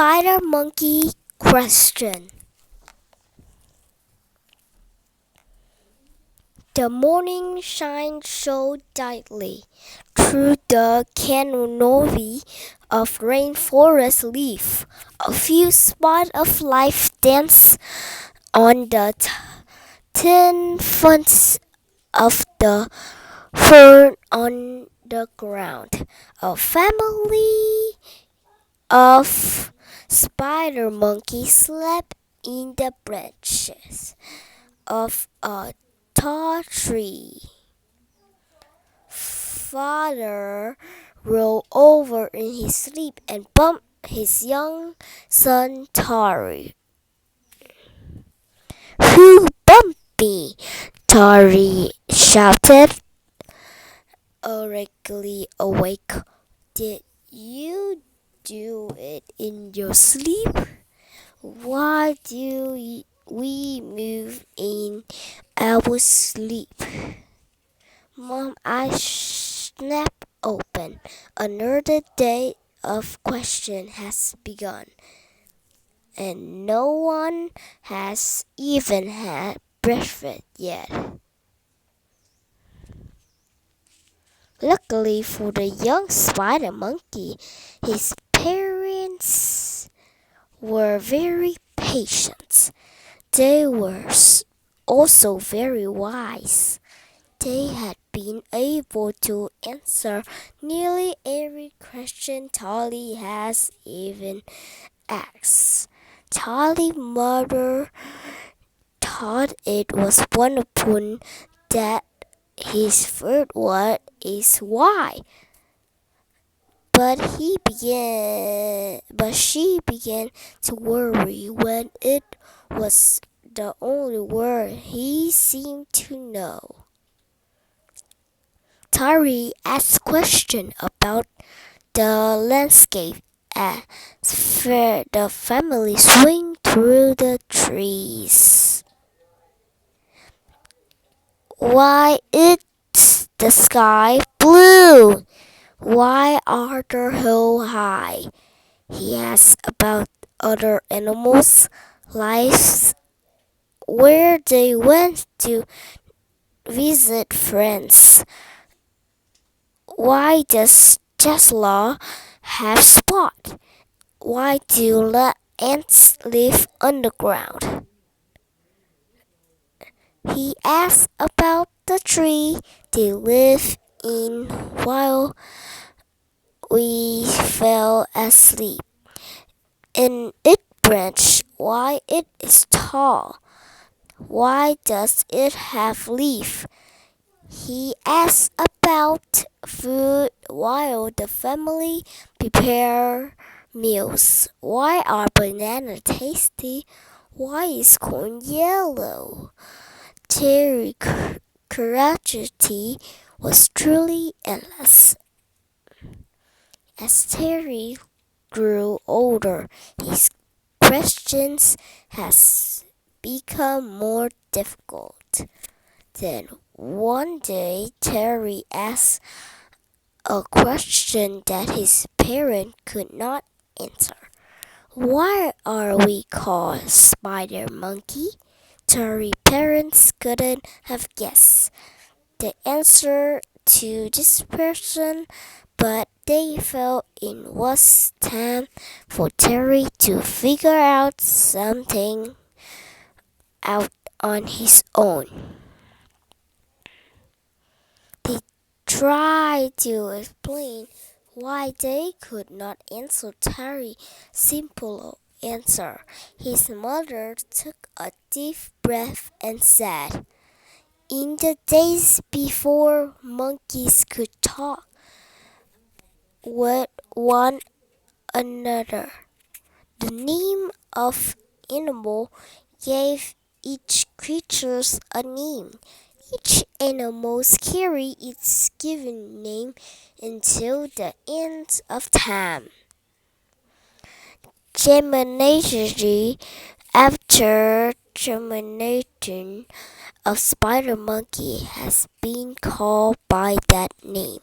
Spider Monkey Question. The morning shines so brightly through the canopy of rainforest leaf. A few spots of life dance on the thin fronds of the fern on the ground. A family of spider monkeys slept in the branches of a tall tree. Father rolled over in his sleep and bumped his young son Tari. Who bumped me? Tari shouted, already awake. Did you do it in your sleep? Why do we move in our sleep? Mom, I snapped open. Another day of question has begun, and no one has even had breakfast yet. Luckily for the young spider monkey, his parents were very patient. They were also very wise. They had been able to answer nearly every question Charlie has even asked. Charlie's mother thought it was wonderful that his third word is why, but she began to worry when it was the only word he seemed to know. Tari asked questions about the landscape as the family swing through the trees. Why is the sky blue? Why are the hills high? He asked about other animals' lives, where they went to visit friends. Why does Tesla have spots? Why do ants live underground? He asked about the tree they live in while we fell asleep. In its branch, why it is tall? Why does it have leaves? He asked about food while the family prepare meals. Why are bananas tasty? Why is corn yellow? Terry's curiosity was truly endless. As Terry grew older, his questions has become more difficult. Then one day Terry asked a question that his parents could not answer. Why are we called spider monkey? Terry's parents couldn't have guessed the answer to this question, but they felt it was time for Terry to figure out something out on his own. They tried to explain why they could not answer Terry's simple answer. His mother took a deep breath and said, in the days before monkeys could talk with one another, the name of animal gave each creature a name. Each animal carries its given name until the end of time. Germination after germination of spider monkey has been called by that name.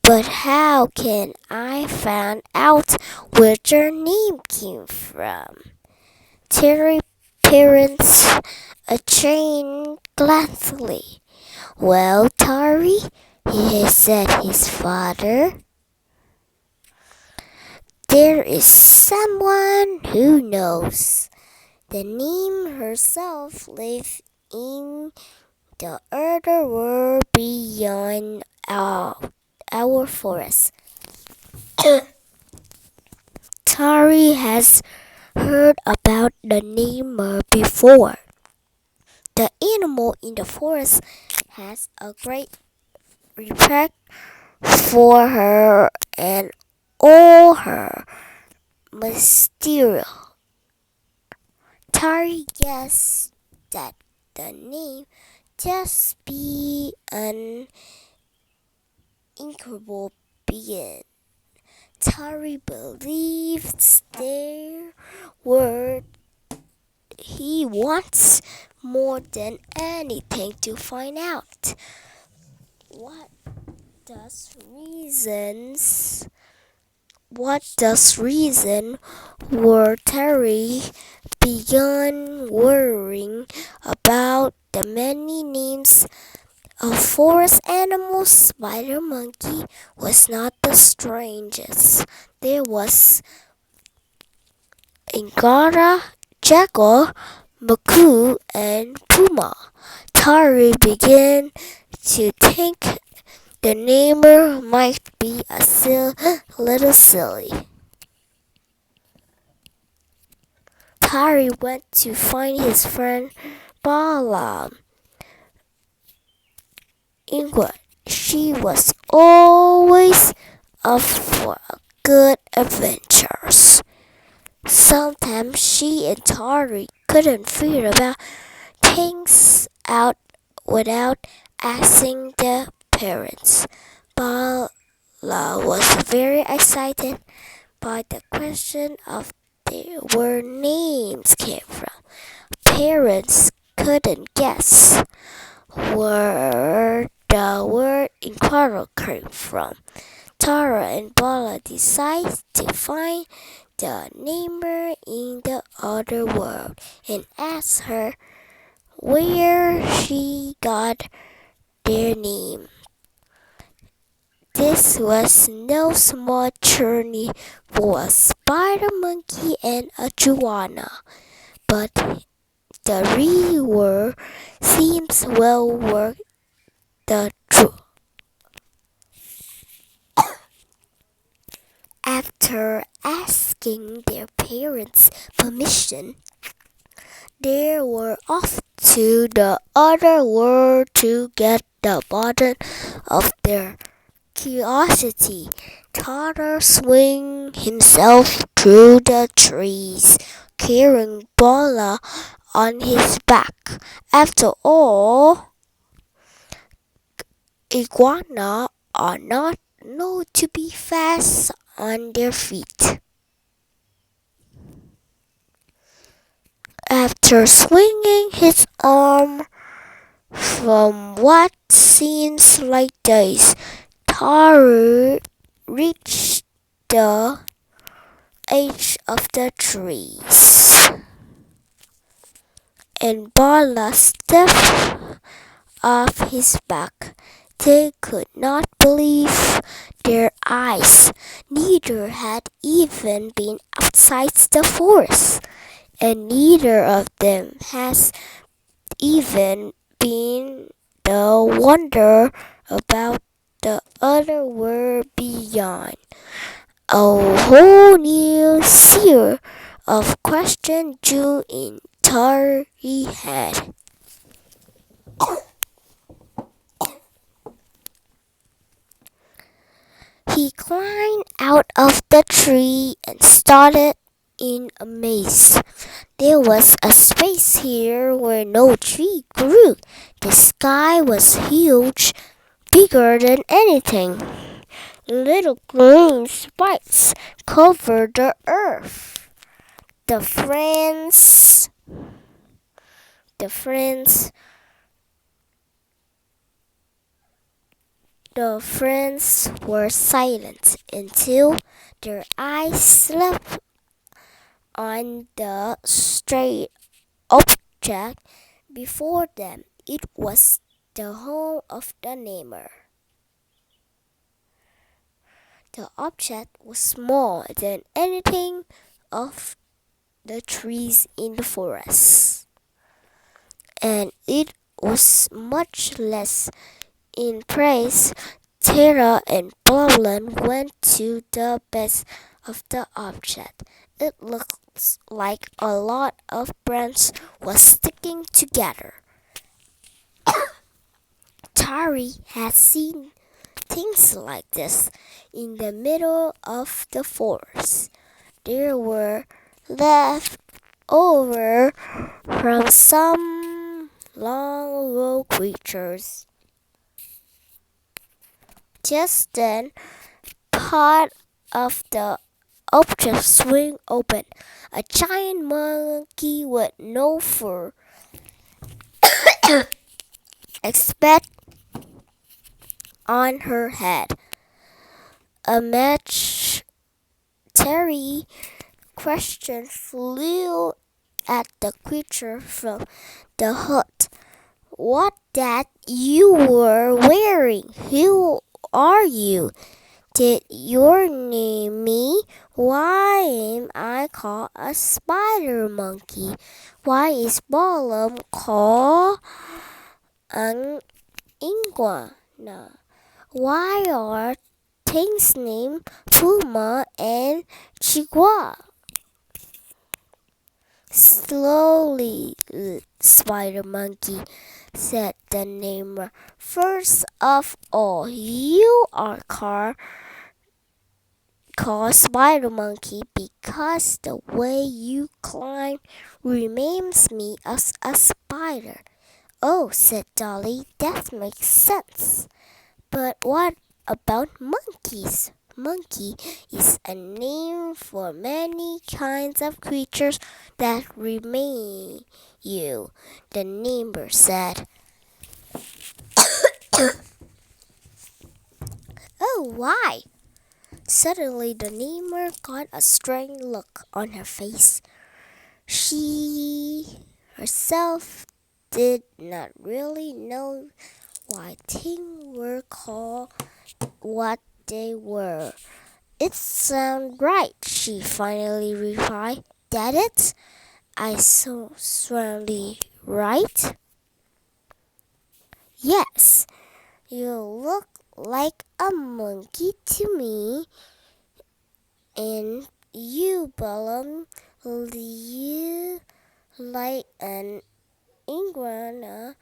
But how can I find out where your name came from? Terry's parents a chain gladly. Well, Tari, he said his father, there is someone who knows. The name herself lives in the other world beyond our forest. Tari has heard about the Namer before. The animal in the forest has a great respect for her and all her mysterious. Tari guessed that the name just be an incredible being. Tari believes there were he wants more than anything to find out. What does reason were Terry began worrying about the many names of forest animals? Spider monkey was not the strangest. There was Angara, jaguar, macaque, and puma. Tari began to think the Namer might be a little silly. Tari went to find his friend Balaam. Ingrid, she was always up for good adventures. Sometimes she and Tari couldn't figure about things out without asking the parents. Bala was very excited by the question of where names came from. Parents couldn't guess where the word incredible came from. Tara and Bala decided to find the neighbor in the other world and asked her where she got their name. This was no small journey for a spider monkey and a Joanna, but the reward seems well worth the trip. After asking their parents' permission, they were off to the other world to get the bottom of their curiosity. Tara swung himself through the trees, carrying Bala on his back. After all, iguana are not known to be fast on their feet. After swinging his arm from what seems like days, Tara reached the edge of the trees, and Bala stepped off his back. They could not believe their eyes. Neither had even been outside the forest, and neither of them has even been the wonder about the other world beyond. A whole new series of questions drew in Tari's head. He climbed out of the tree and started in amaze. There was a space here where no tree grew. The sky was huge, bigger than anything. Little green spikes covered the earth. The The friends were silent until their eyes slept on the straight object before them. It was the home of the namer. The object was smaller than anything of the trees in the forest, and it was much less in praise. Tara and Bowlen went to the base of the object. It looks like a lot of branches was sticking together. Tari had seen things like this in the middle of the forest. There were left over from some long ago creatures. Just then, part of the object swing open. A giant monkey with no fur expect on her head. A match Terry question flew at the creature from the hut. What that you were wearing? Who are you? Did your name me? Why am I called a spider monkey? Why is Balaam called an iguana? Why are things named Puma and Chihuahua? Slowly, Spider Monkey, said the namer. First of all, you are called Spider Monkey because the way you climb reminds me of a spider. Oh, said Dolly, that makes sense. But what about monkeys? Monkey is a name for many kinds of creatures that remain you, the neighbor said. Oh, why? Suddenly the neighbor got a strange look on her face. She herself did not really know why things were called what they were. It sounds right, she finally replied. That it? I so certainly right? Yes, you look like a monkey to me, and you belong you like an iguana.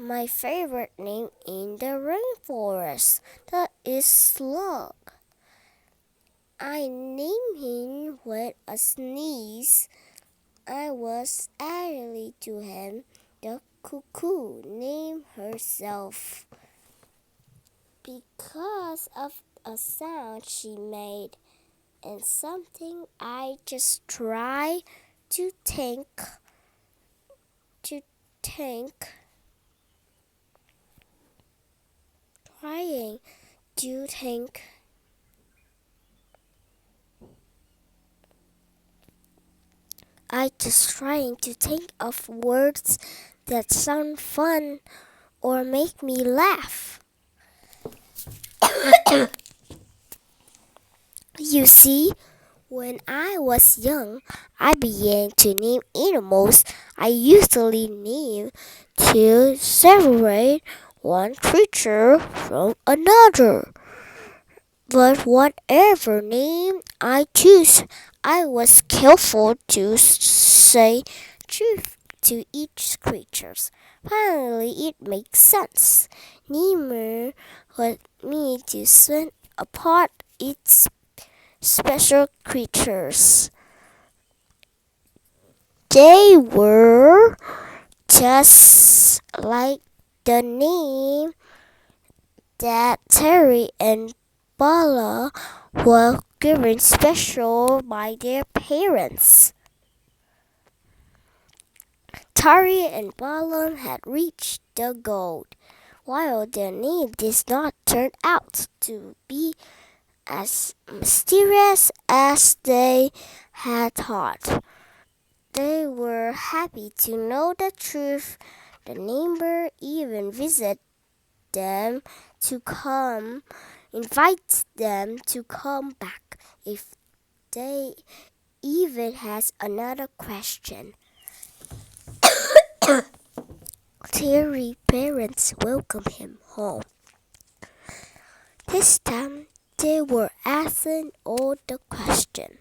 My favorite name in the rainforest. That is Slug. I named him with a sneeze. I was actually to him. The cuckoo named herself because of a sound she made, and something I just try to think trying to think I just trying to think of words that sound fun or make me laugh. You see, when I was young, I began to name animals. I usually name to separate one creature from another. But whatever name I choose, I was careful to say truth to each creature. Finally, it makes sense. Nemo led me to split apart its special creatures. They were just like the name that Terry and Bala were given special by their parents. Tari and Balaam had reached the goal. while their name did not turn out to be as mysterious as they had thought. They were happy to know the truth. The neighbor even them to come, invite them to come back if they even has another question. Terry's parents welcomed him home. This time they were asking all the questions.